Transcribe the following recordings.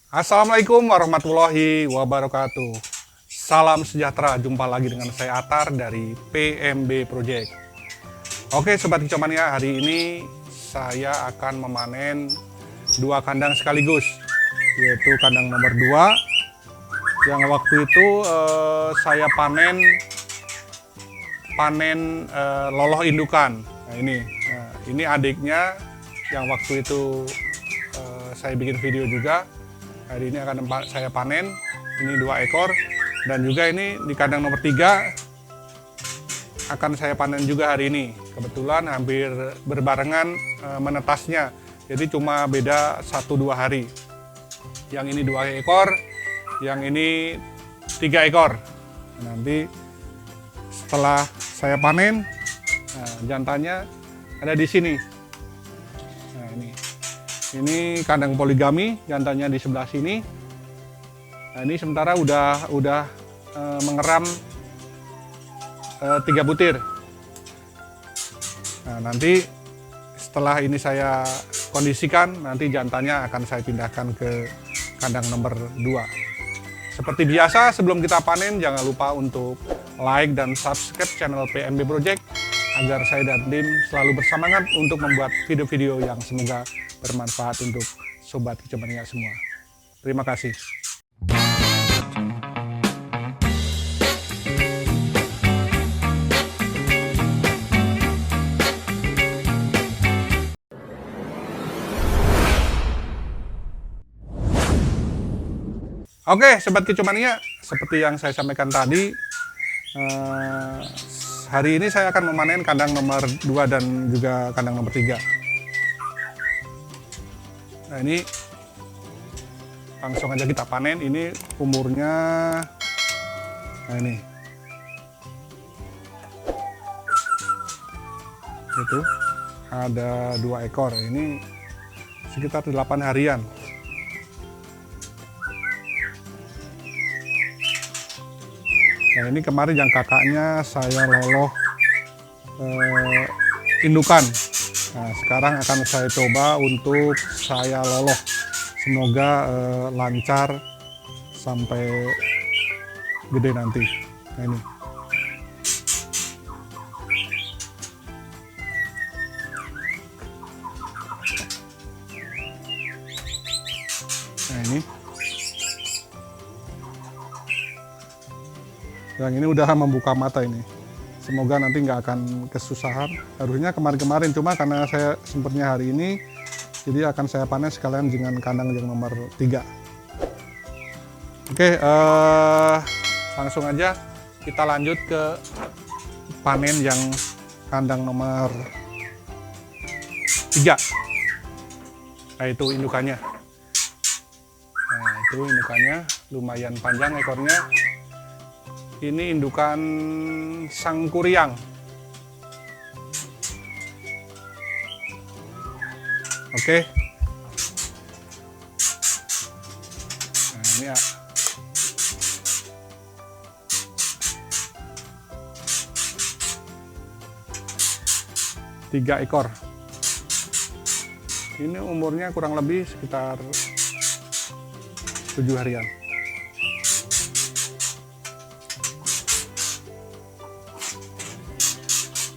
Assalamualaikum warahmatullahi wabarakatuh. Salam sejahtera, jumpa lagi dengan saya Atar dari PMB Project. Oke Sobat Kicau Mania, hari ini saya akan memanen dua kandang sekaligus, yaitu kandang nomor 2 yang waktu itu saya panen loloh indukan. Nah ini adiknya yang waktu itu saya bikin video juga. Hari ini akan saya panen, ini 2 ekor, dan juga ini di kandang nomor 3 akan saya panen juga hari ini. Kebetulan hampir berbarengan menetasnya, jadi cuma beda 1-2 hari. Yang ini 2 ekor, yang ini 3 ekor. Nanti setelah saya panen, jantannya ada di sini. Nah ini kandang poligami, jantannya di sebelah sini. Nah, ini sementara udah mengeram 3 butir. Nah, nanti setelah ini saya kondisikan, nanti jantannya akan saya pindahkan ke kandang nomor 2. Seperti biasa, sebelum kita panen, jangan lupa untuk like dan subscribe channel PMB Project agar saya dan tim selalu bersemangat untuk membuat video-video yang semoga bermanfaat untuk Sobat Kicau Mania semua. Terima kasih. Oke Sobat Kicau Mania, seperti yang saya sampaikan tadi, hari ini saya akan memanen kandang nomor 2 dan juga kandang nomor 3. Nah ini langsung aja kita panen. Ini umurnya, nah ini itu ada 2 ekor. Ini sekitar 8 harian. Nah ini kemarin yang kakaknya saya loloh indukan. Nah sekarang akan saya coba untuk saya loloh. Semoga lancar sampai gede nanti. Nah ini. Nah ini. Yang ini udah membuka mata ini. Semoga nanti nggak akan kesusahan. Harusnya kemarin-kemarin, cuma karena saya sempatnya hari ini, jadi akan saya panen sekalian dengan kandang yang nomor 3. Oke, langsung aja kita lanjut ke panen yang kandang nomor 3. Nah itu indukannya. Nah itu indukannya lumayan panjang ekornya. Ini indukan sangkuriang. Oke. Nah, ini ya. Tiga ekor. Ini umurnya kurang lebih sekitar 7 harian.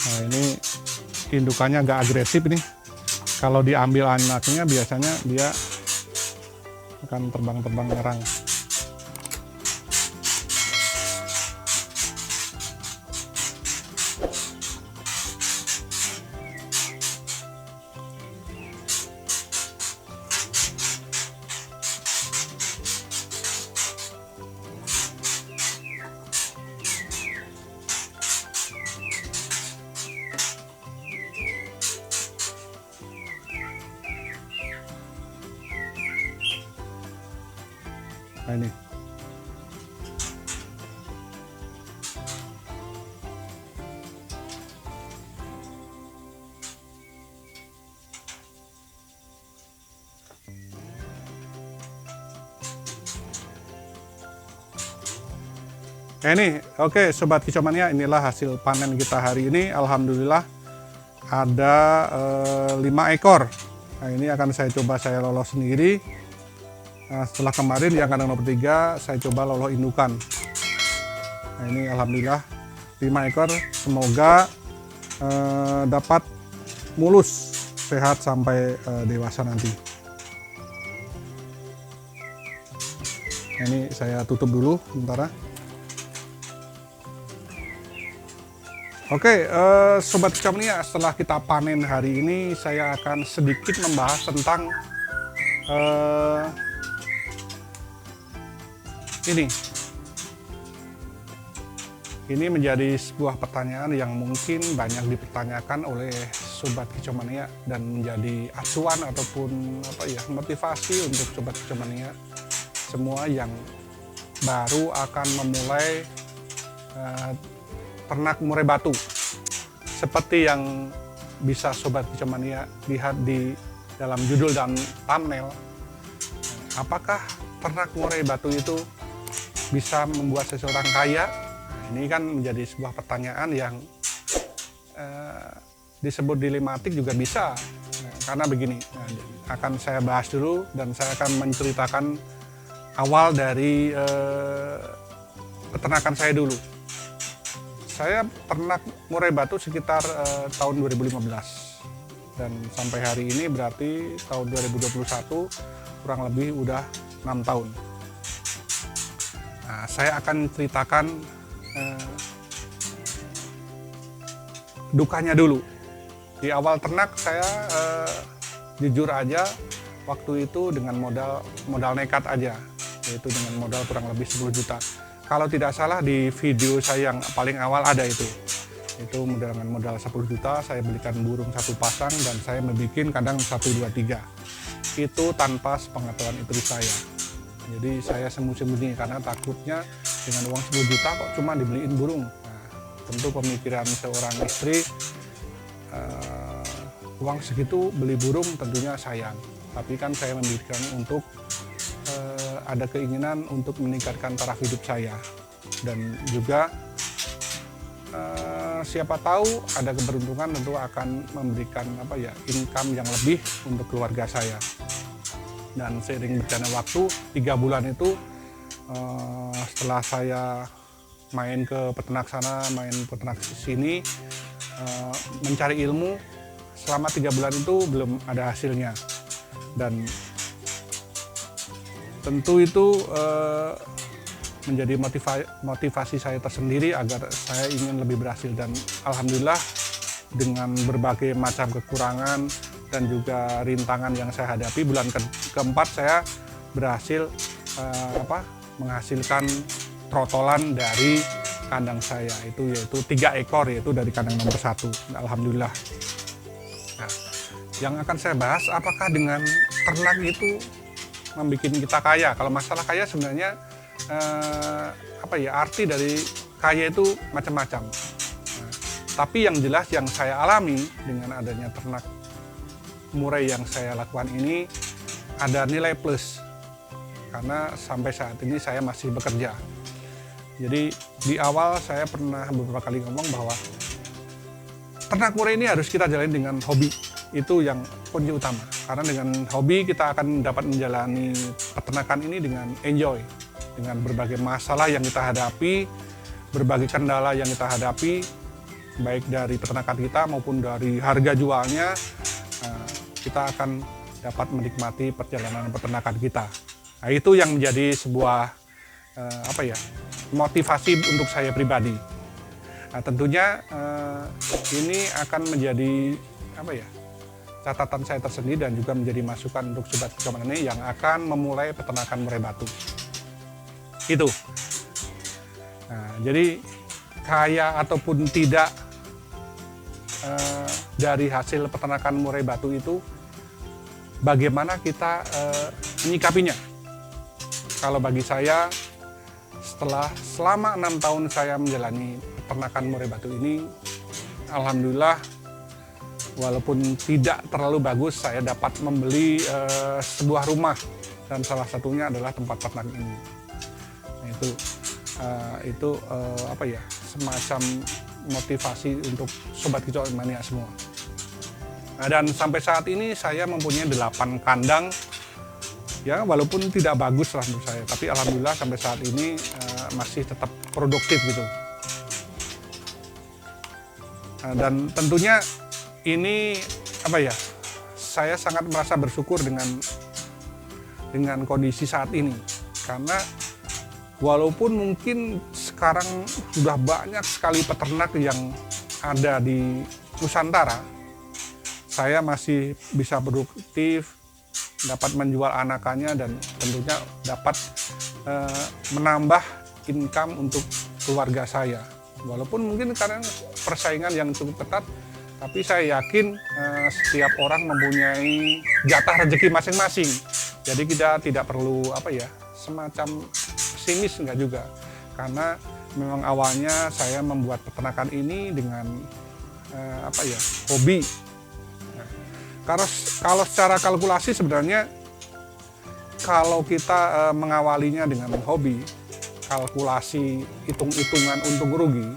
Nah ini indukannya agak agresif nih. Kalau diambil anaknya biasanya dia akan terbang-terbang nyerang. Nah ini. Nah ini, oke Sobat Kicau Mania, inilah hasil panen kita hari ini. Alhamdulillah ada 5 ekor. Nah ini akan saya coba saya lolos sendiri. Nah, setelah kemarin yang kandang nomor 3 saya coba loloh indukan. Nah, ini alhamdulillah 5 ekor, semoga dapat mulus sehat sampai dewasa nanti. Nah, ini saya tutup dulu sementara. Oke, Sobat Kicau Mania, setelah kita panen hari ini, saya akan sedikit membahas tentang ini menjadi sebuah pertanyaan yang mungkin banyak dipertanyakan oleh Sobat Kicau Mania dan menjadi acuan ataupun motivasi untuk Sobat Kicau Mania semua yang baru akan memulai ternak murai batu. Seperti yang bisa Sobat Kicau Mania lihat di dalam judul dan thumbnail, apakah ternak murai batu itu bisa membuat seseorang kaya? Ini kan menjadi sebuah pertanyaan yang disebut dilematik juga bisa. Karena begini, akan saya bahas dulu dan saya akan menceritakan awal dari peternakan saya dulu. Saya ternak murai batu sekitar tahun 2015 dan sampai hari ini berarti tahun 2021 kurang lebih udah 6 tahun. Nah, saya akan ceritakan dukanya dulu. Di awal ternak saya jujur aja waktu itu dengan modal nekat aja, yaitu dengan modal kurang lebih 10 juta. Kalau tidak salah di video saya yang paling awal ada itu dengan modal 10 juta saya belikan burung 1 pasang dan saya membuat kandang 1, 2, 3. Itu tanpa sepengetahuan istri saya. Jadi saya sembunyi-sembunyi karena takutnya dengan uang 10 juta kok cuma dibeliin burung. Nah, tentu pemikiran seorang istri, uang segitu beli burung tentunya sayang. Tapi kan saya memikirkan untuk ada keinginan untuk meningkatkan taraf hidup saya dan juga siapa tahu ada keberuntungan tentu akan memberikan income yang lebih untuk keluarga saya. Dan seiring berjalannya waktu 3 bulan itu setelah saya main ke peternak sana, main peternak sini, mencari ilmu selama 3 bulan itu belum ada hasilnya. Dan tentu itu menjadi motivasi saya tersendiri agar saya ingin lebih berhasil, dan alhamdulillah dengan berbagai macam kekurangan dan juga rintangan yang saya hadapi, bulan keempat saya berhasil menghasilkan trotolan dari kandang saya yaitu 3 ekor, yaitu dari kandang nomor 1. Alhamdulillah. Nah, yang akan saya bahas, apakah dengan ternak itu membuat kita kaya? Kalau masalah kaya sebenarnya arti dari kaya itu macam-macam. Nah, tapi yang jelas yang saya alami dengan adanya ternak murai yang saya lakukan ini ada nilai plus karena sampai saat ini saya masih bekerja. Jadi di awal saya pernah beberapa kali ngomong bahwa ternak murai ini harus kita jalani dengan hobi. Itu yang kunci utama, karena dengan hobi kita akan dapat menjalani peternakan ini dengan enjoy, dengan berbagai masalah yang kita hadapi, berbagai kendala yang kita hadapi, baik dari peternakan kita maupun dari harga jualnya, kita akan dapat menikmati perjalanan peternakan kita. Nah, itu yang menjadi sebuah motivasi untuk saya pribadi. Nah, tentunya ini akan menjadi catatan saya tersendiri dan juga menjadi masukan untuk Sobat Kicau Mania yang akan memulai peternakan murai batu. Itu. Nah, jadi kaya ataupun tidak dari hasil peternakan murai batu itu, bagaimana kita menyikapinya. Kalau bagi saya, selama 6 tahun saya menjalani peternakan murai batu ini, alhamdulillah, walaupun tidak terlalu bagus, saya dapat membeli sebuah rumah dan salah satunya adalah tempat ternak ini. Nah, itu semacam motivasi untuk Sobat Kicau Mania semua. Nah, dan sampai saat ini saya mempunyai 8 kandang Ya walaupun tidak bagus lah menurut saya, tapi alhamdulillah sampai saat ini masih tetap produktif gitu. Dan tentunya ini apa ya, saya sangat merasa bersyukur dengan kondisi saat ini, karena walaupun mungkin sekarang sudah banyak sekali peternak yang ada di Nusantara, saya masih bisa produktif, dapat menjual anakannya, dan tentunya dapat menambah income untuk keluarga saya. Walaupun mungkin karena persaingan yang cukup ketat, tapi saya yakin setiap orang mempunyai jatah rezeki masing-masing. Jadi kita tidak perlu apa ya, semacam pesimis enggak juga. Karena memang awalnya saya membuat peternakan ini dengan apa ya, hobi. Nah, kalau secara kalkulasi sebenarnya kalau kita mengawalinya dengan hobi, kalkulasi hitung-hitungan untung rugi,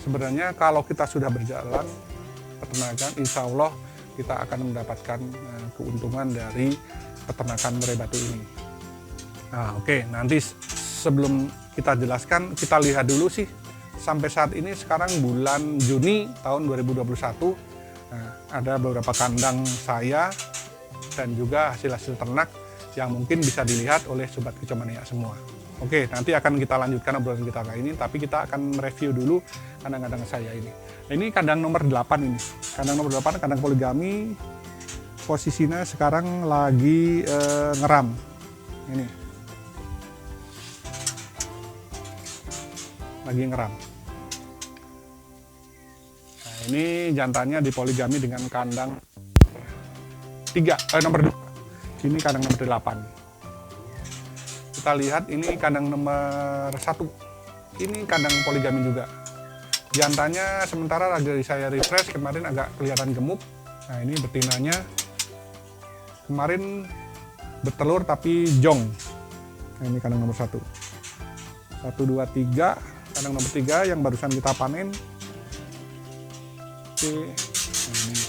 sebenarnya kalau kita sudah berjalan peternakan, insya Allah kita akan mendapatkan keuntungan dari peternakan murai batu ini. Nah oke, nanti sebelum kita jelaskan, kita lihat dulu sih sampai saat ini sekarang bulan Juni tahun 2021, nah, ada beberapa kandang saya dan juga hasil-hasil ternak yang mungkin bisa dilihat oleh Sobat Kicomania semua. Oke, nanti akan kita lanjutkan obrolan kita kali ini, tapi kita akan mereview dulu kandang-kandang saya ini. Nah, ini kandang nomor 8 ini. Kandang nomor 8, kandang poligami. Posisinya sekarang lagi ngeram. Ini. Lagi ngeram. Nah, ini jantannya dipoligami dengan kandang nomor 2. Ini kandang nomor 8. Kita lihat ini kandang nomor 1. Ini kandang poligami juga. Jantannya sementara lagi saya refresh, kemarin agak kelihatan gemuk. Nah ini betinanya kemarin bertelur tapi jong. Nah ini kandang nomor 1. 1, 2, 3. Kandang nomor 3 yang barusan kita panen. Oke. Nah, ini.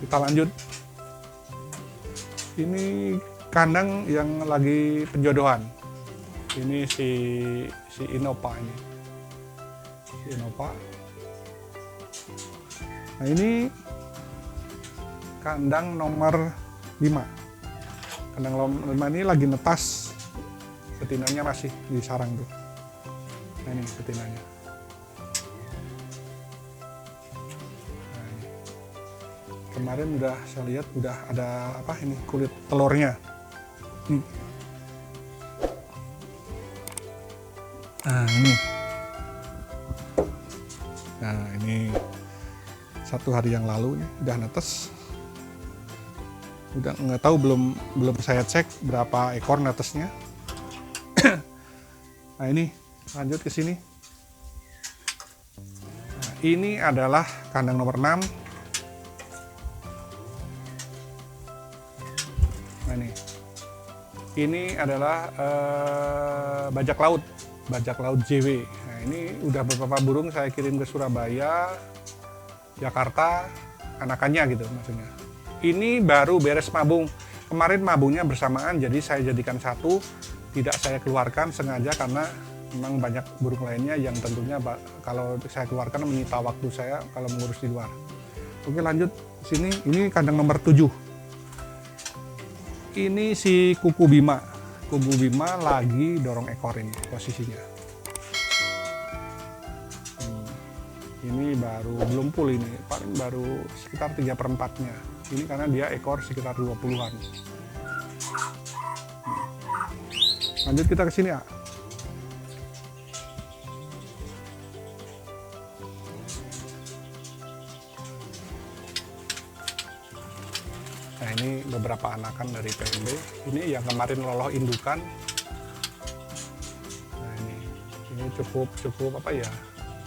Kita lanjut. Ini kandang yang lagi penjodohan. Ini si Innova ini. Si Innova. Nah, ini kandang nomor 5. Kandang nomor 5 ini lagi netas. Betinanya masih di sarang tuh. Nah, ini betinanya. Nah, ini. Kemarin udah saya lihat udah ada apa ini, kulit telurnya. Nah ini, nah ini 1 hari yang lalu nih, udah netes, udah nggak tahu, belum saya cek berapa ekor netesnya. Nah ini lanjut ke sini. Nah, ini adalah kandang nomor 6. Nah ini adalah bajak laut JW. Nah ini udah beberapa burung saya kirim ke Surabaya, Jakarta, anakannya gitu maksudnya. Ini baru beres mabung. Kemarin mabungnya bersamaan, jadi saya jadikan satu, tidak saya keluarkan sengaja karena memang banyak burung lainnya yang tentunya kalau saya keluarkan menyita waktu saya kalau mengurus di luar. Oke lanjut sini, ini kandang nomor 7. Ini si Kuku Bima. Kuku Bima lagi dorong ekor ini posisinya. Ini baru belum full ini, paling baru sekitar 3/4-nya. Ini karena dia ekor sekitar 20-an. Lanjut kita ke sini ya. Nah ini beberapa anakan dari PMB. Ini yang kemarin loloh indukan. Nah ini cukup apa ya,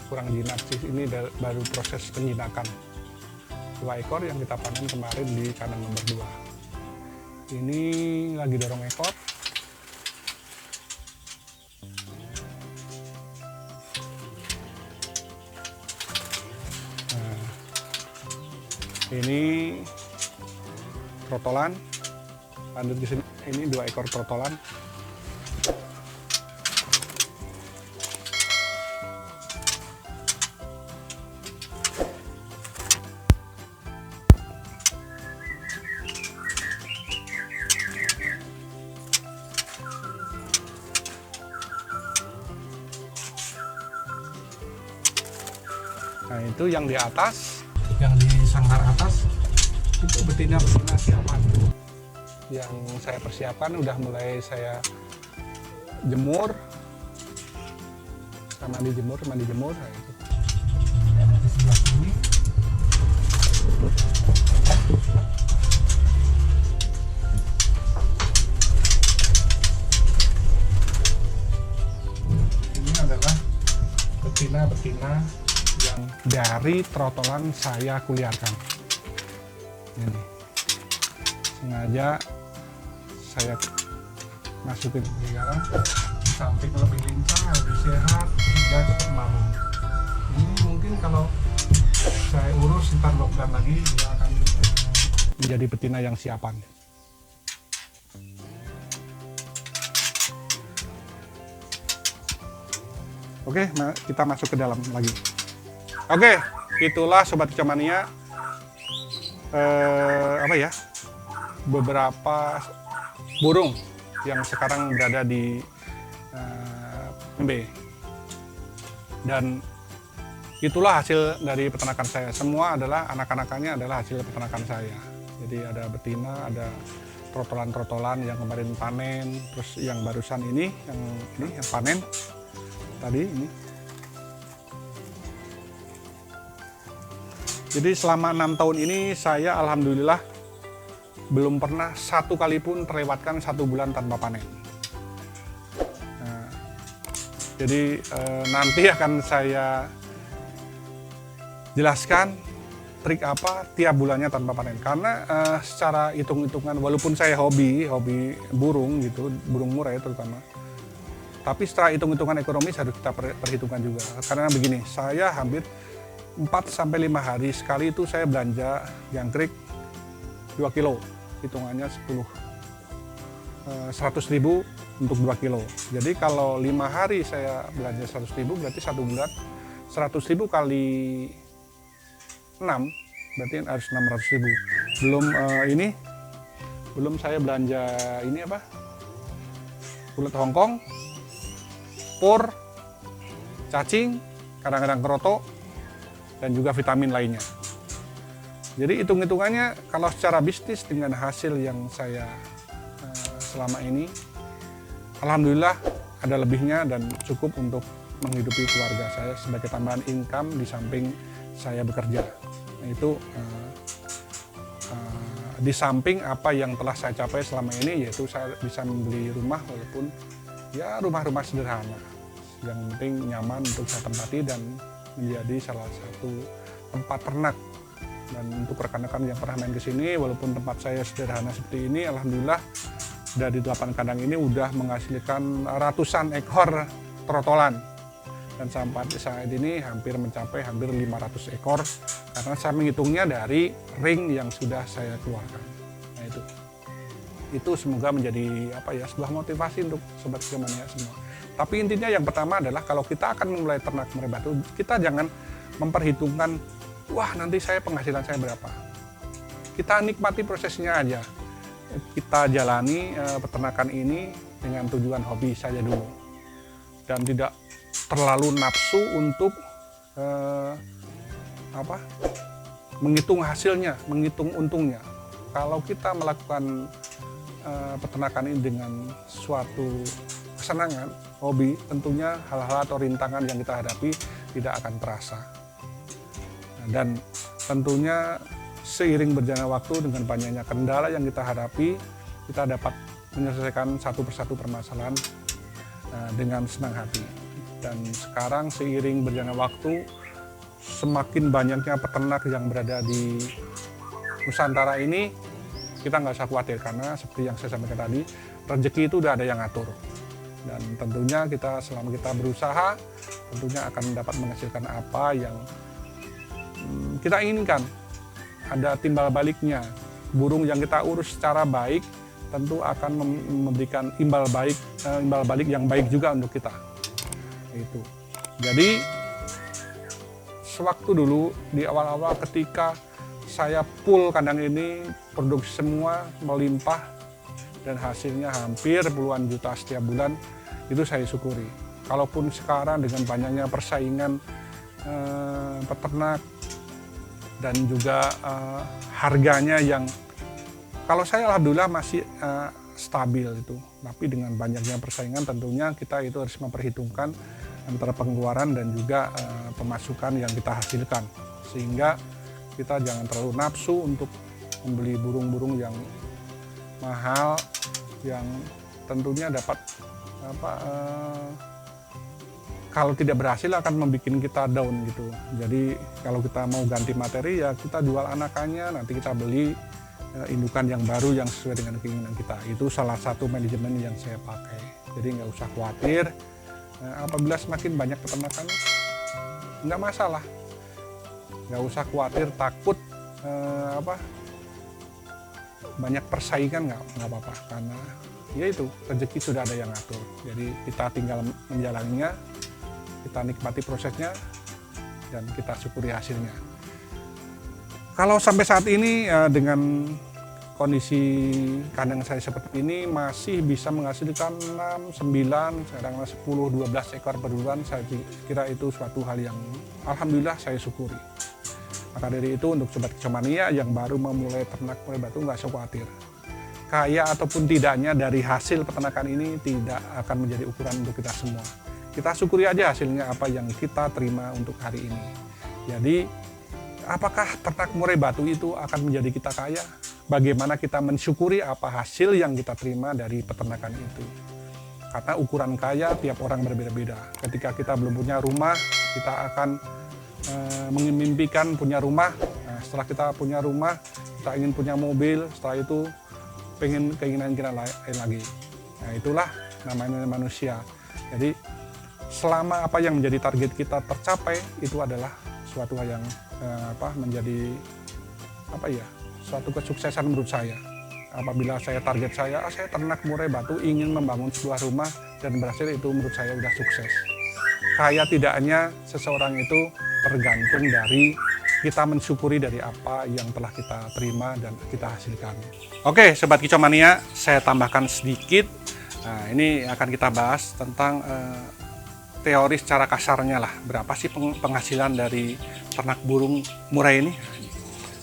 kurang jinak sih. Ini baru proses penjinakan. 2 ekor yang kita panen kemarin di kandang nomor 2. Ini lagi dorong ekor. Nah, ini trotolan. Lanjut ke sini, ini 2 ekor trotolan. Nah itu yang di atas, yang di sangkar atas itu betina-betina siapan. Yang saya persiapkan udah mulai saya jemur, mandi jemur. Nah itu. Di sebelah sini. Ini adalah betina-betina yang dari trotolan saya kuliarkan. Ini sengaja saya masukin sekarang samping lebih lincah, lebih sehat, hingga cepat marun. Ini mungkin kalau saya urus ntar lockdown lagi dia akan menjadi betina yang siapan. Oke, kita masuk ke dalam lagi. Oke, itulah Sobat Kicauania beberapa burung yang sekarang berada di Pembe. Dan itulah hasil dari peternakan saya. Semua adalah anak-anakannya adalah hasil peternakan saya. Jadi ada betina, ada trotolan-trotolan yang kemarin panen, terus yang barusan ini yang panen tadi ini. Jadi selama 6 tahun ini saya alhamdulillah belum pernah satu kali pun terlewatkan 1 bulan tanpa panen. Nah, jadi nanti akan saya jelaskan trik apa tiap bulannya tanpa panen. Karena secara hitung-hitungan walaupun saya hobi burung gitu, burung murai terutama. Tapi setelah hitung-hitungan ekonomis harus kita perhitungkan juga. Karena begini, saya hampir 4-5 hari sekali itu saya belanja jangkrik 2 kilo, hitungannya 100.000 untuk 2 kilo. Jadi kalau 5 hari saya belanja 100.000 berarti 1 bulan 100.000 kali 6 berarti harus 600.000. Belum saya belanja ini apa? Ulet Hongkong, pur, cacing, kadang-kadang keroto, dan juga vitamin lainnya. Jadi hitung-hitungannya kalau secara bisnis dengan hasil yang saya selama ini, alhamdulillah ada lebihnya dan cukup untuk menghidupi keluarga saya sebagai tambahan income di samping saya bekerja. Nah, itu di samping apa yang telah saya capai selama ini, yaitu saya bisa membeli rumah walaupun ya rumah-rumah sederhana. Yang penting nyaman untuk saya tempati dan menjadi salah satu tempat ternak. Dan untuk rekan-rekan yang pernah main ke sini, walaupun tempat saya sederhana seperti ini, alhamdulillah dari 8 kandang ini udah menghasilkan ratusan ekor trotolan. Dan sampai saat ini hampir mencapai 500 ekor karena saya menghitungnya dari ring yang sudah saya keluarkan. Nah itu semoga menjadi sebuah motivasi untuk Sobat Kicauania semua. Tapi intinya yang pertama adalah kalau kita akan memulai ternak murai batu, kita jangan memperhitungkan, wah nanti penghasilan saya berapa. Kita nikmati prosesnya aja. Kita jalani peternakan ini dengan tujuan hobi saja dulu. Dan tidak terlalu nafsu untuk menghitung hasilnya, menghitung untungnya. Kalau kita melakukan peternakan ini dengan suatu kesenangan, hobi, tentunya hal-hal atau rintangan yang kita hadapi tidak akan terasa. Dan tentunya seiring berjalannya waktu dengan banyaknya kendala yang kita hadapi, kita dapat menyelesaikan satu persatu permasalahan dengan senang hati. Dan sekarang seiring berjalannya waktu, semakin banyaknya peternak yang berada di Nusantara ini, kita nggak usah khawatir karena seperti yang saya sampaikan tadi, rezeki itu udah ada yang ngatur. Dan tentunya selama kita berusaha, tentunya akan dapat menghasilkan apa yang kita inginkan. Ada timbal baliknya, burung yang kita urus secara baik, tentu akan memberikan imbal balik yang baik juga untuk kita. Itu. Jadi sewaktu dulu di awal-awal ketika saya full kandang ini, produksi semua melimpah dan hasilnya hampir puluhan juta setiap bulan, itu saya syukuri. Kalaupun sekarang dengan banyaknya persaingan peternak dan juga harganya yang kalau saya alhamdulillah masih stabil itu, tapi dengan banyaknya persaingan tentunya kita itu harus memperhitungkan antara pengeluaran dan juga pemasukan yang kita hasilkan, sehingga kita jangan terlalu nafsu untuk membeli burung-burung yang mahal yang tentunya dapat kalau tidak berhasil akan membuat kita down gitu. Jadi kalau kita mau ganti materi ya kita jual anakannya, nanti kita beli indukan yang baru yang sesuai dengan keinginan kita. Itu salah satu manajemen yang saya pakai. Jadi nggak usah khawatir. Apabila semakin banyak peternakan, nggak masalah. Nggak usah khawatir, takut banyak persaingan nggak apa-apa. Karena ya itu, rezeki sudah ada yang ngatur. Jadi kita tinggal menjalaninya, kita nikmati prosesnya, dan kita syukuri hasilnya. Kalau sampai saat ini dengan kondisi kandang saya seperti ini masih bisa menghasilkan 6, 9, sekarang 10, 12 ekor per bulan, saya kira itu suatu hal yang alhamdulillah saya syukuri. Maka dari itu untuk Sobat Kicomania yang baru memulai ternak murai batu nggak usah khawatir. Kaya ataupun tidaknya dari hasil peternakan ini tidak akan menjadi ukuran untuk kita semua. Kita syukuri aja hasilnya apa yang kita terima untuk hari ini. Jadi apakah ternak murai batu itu akan menjadi kita kaya? Bagaimana kita mensyukuri apa hasil yang kita terima dari peternakan itu. Karena ukuran kaya tiap orang berbeda-beda. Ketika kita belum punya rumah, kita akan memimpikan punya rumah. Nah, setelah kita punya rumah, kita ingin punya mobil, setelah itu pengen keinginan kita lain lagi. Nah, itulah namanya manusia. Jadi selama apa yang menjadi target kita tercapai, itu adalah suatu hal yang menjadi suatu kesuksesan menurut saya. Apabila saya target saya ternak murai batu ingin membangun sebuah rumah dan berhasil, itu menurut saya sudah sukses. Kaya tidaknya seseorang itu tergantung dari kita mensyukuri dari apa yang telah kita terima dan kita hasilkan. Oke, Sobat Kicomania, saya tambahkan sedikit. Nah, ini akan kita bahas tentang teori secara kasarnya lah. Berapa sih penghasilan dari ternak burung murai ini?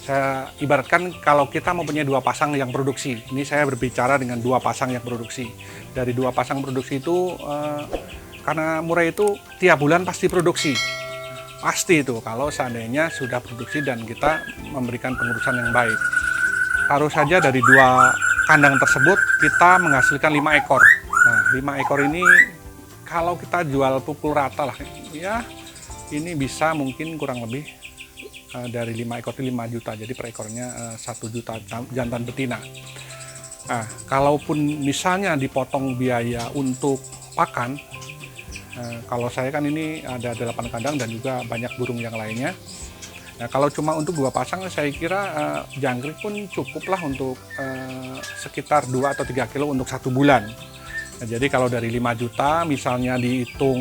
Saya ibaratkan kalau kita mempunyai 2 pasang yang produksi. Ini saya berbicara dengan 2 pasang yang produksi. Dari 2 pasang produksi itu, karena murai itu tiap bulan pasti produksi. Pasti itu kalau seandainya sudah produksi dan kita memberikan pengurusan yang baik. Taruh saja dari 2 kandang tersebut kita menghasilkan 5 ekor. Nah, 5 ekor ini kalau kita jual pukul rata lah, ya ini bisa mungkin kurang lebih dari 5 ekor itu 5 juta, jadi per ekornya 1 juta jantan betina. Nah, kalaupun misalnya dipotong biaya untuk pakan, kalau saya kan ini ada 8 kandang dan juga banyak burung yang lainnya. Nah, kalau cuma untuk 2 pasang saya kira jangkrik pun cukup lah untuk sekitar 2 atau 3 kilo untuk 1 bulan. Nah, jadi kalau dari 5 juta misalnya dihitung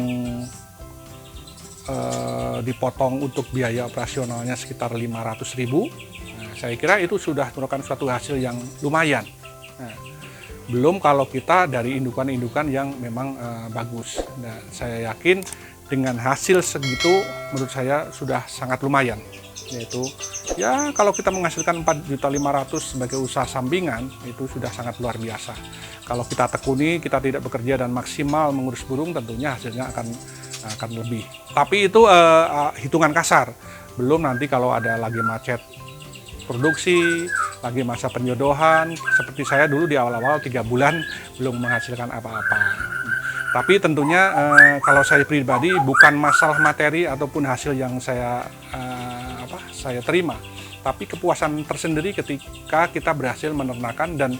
dipotong untuk biaya operasionalnya sekitar 500.000, nah, saya kira itu sudah merupakan suatu hasil yang lumayan. Nah, belum kalau kita dari indukan-indukan yang memang bagus. Nah, saya yakin dengan hasil segitu menurut saya sudah sangat lumayan. Yaitu ya kalau kita menghasilkan 4.500.000 sebagai usaha sampingan itu sudah sangat luar biasa. Kalau kita tekuni, kita tidak bekerja dan maksimal mengurus burung, tentunya hasilnya akan lebih. Tapi itu hitungan kasar. Belum nanti kalau ada lagi macet produksi, lagi masa penjodohan, seperti saya dulu di awal-awal 3 bulan belum menghasilkan apa-apa. Tapi tentunya kalau saya pribadi bukan masalah materi ataupun hasil yang saya terima, tapi kepuasan tersendiri ketika kita berhasil menernakan dan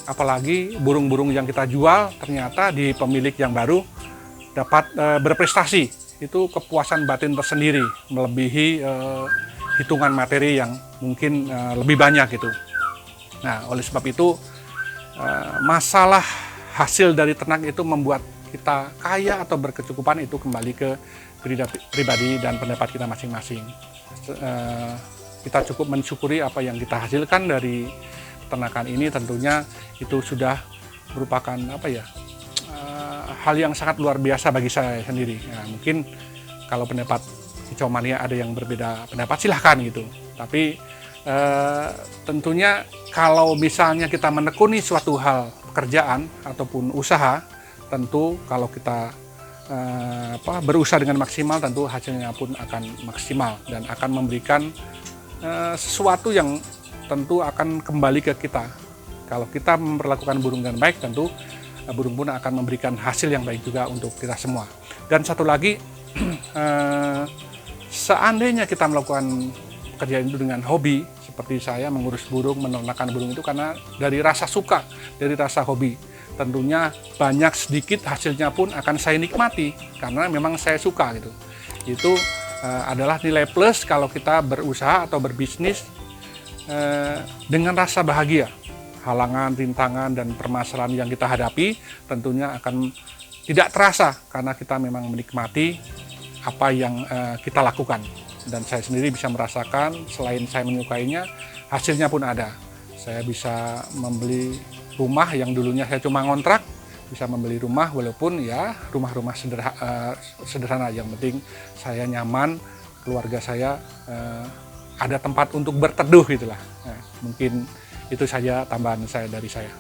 apalagi burung-burung yang kita jual ternyata di pemilik yang baru dapat berprestasi. Itu kepuasan batin tersendiri melebihi hitungan materi yang mungkin lebih banyak gitu. Nah, oleh sebab itu masalah hasil dari ternak itu membuat kita kaya atau berkecukupan, itu kembali ke pribadi dan pendapat kita masing-masing. Kita cukup mensyukuri apa yang kita hasilkan dari peternakan ini, tentunya itu sudah merupakan hal yang sangat luar biasa bagi saya sendiri. Nah, mungkin kalau pendapat Kicau Mania ada yang berbeda pendapat, silahkan gitu. Tapi tentunya kalau misalnya kita menekuni suatu hal pekerjaan ataupun usaha, tentu kalau kita berusaha dengan maksimal, tentu hasilnya pun akan maksimal dan akan memberikan sesuatu yang tentu akan kembali ke kita. Kalau kita memperlakukan burung dengan baik, tentu burung pun akan memberikan hasil yang baik juga untuk kita semua. Dan satu lagi, seandainya kita melakukan pekerjaan itu dengan hobi, seperti saya mengurus burung, menernakkan burung itu karena dari rasa suka, dari rasa hobi. Tentunya banyak sedikit hasilnya pun akan saya nikmati karena memang saya suka gitu. Itu adalah nilai plus kalau kita berusaha atau berbisnis dengan rasa bahagia. Halangan, rintangan, dan permasalahan yang kita hadapi tentunya akan tidak terasa karena kita memang menikmati apa yang kita lakukan. Dan saya sendiri bisa merasakan, selain saya menyukainya, hasilnya pun ada. Saya bisa membeli rumah yang dulunya saya cuma ngontrak, bisa membeli rumah walaupun ya rumah-rumah sederhana. Yang penting saya nyaman, keluarga saya ada tempat untuk berteduh gitulah. Nah, mungkin itu saja tambahan dari saya.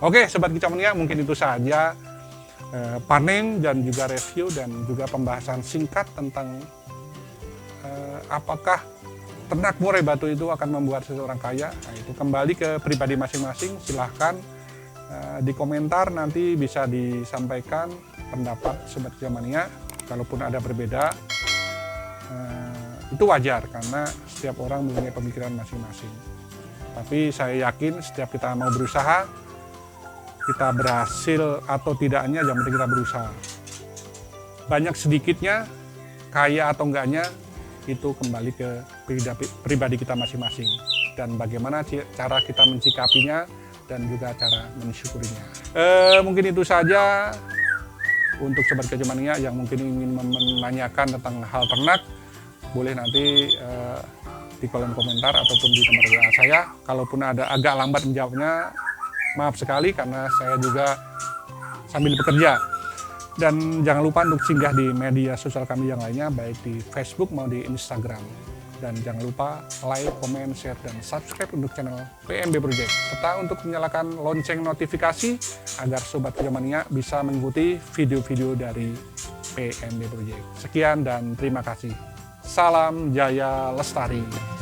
Oke, Sobat Kicau Mania, mungkin itu saja panen dan juga review dan juga pembahasan singkat tentang apakah ternak murai batu itu akan membuat seseorang kaya. Nah, itu kembali ke pribadi masing-masing. Silahkan di komentar nanti bisa disampaikan pendapat Sobat Kicau Mania. Kalaupun ada berbeda, itu wajar karena setiap orang mempunyai pemikiran masing-masing. Tapi saya yakin setiap kita mau berusaha, kita berhasil atau tidaknya, yang penting kita berusaha. Banyak sedikitnya, kaya atau enggaknya, itu kembali ke pribadi kita masing-masing. Dan bagaimana cara kita mencikapinya dan juga cara mensyukurinya. Mungkin itu saja untuk Sobat Kicau Mania yang mungkin ingin menanyakan tentang hal ternak. Boleh nanti di kolom komentar ataupun di nomor WA saya. Kalaupun ada agak lambat menjawabnya, maaf sekali karena saya juga sambil bekerja. Dan jangan lupa untuk singgah di media sosial kami yang lainnya, baik di Facebook maupun di Instagram. Dan jangan lupa like, comment, share, dan subscribe untuk channel PMB Project. Serta untuk menyalakan lonceng notifikasi agar Sobat Kicau Mania bisa mengikuti video-video dari PMB Project. Sekian dan terima kasih. Salam Jaya Lestari.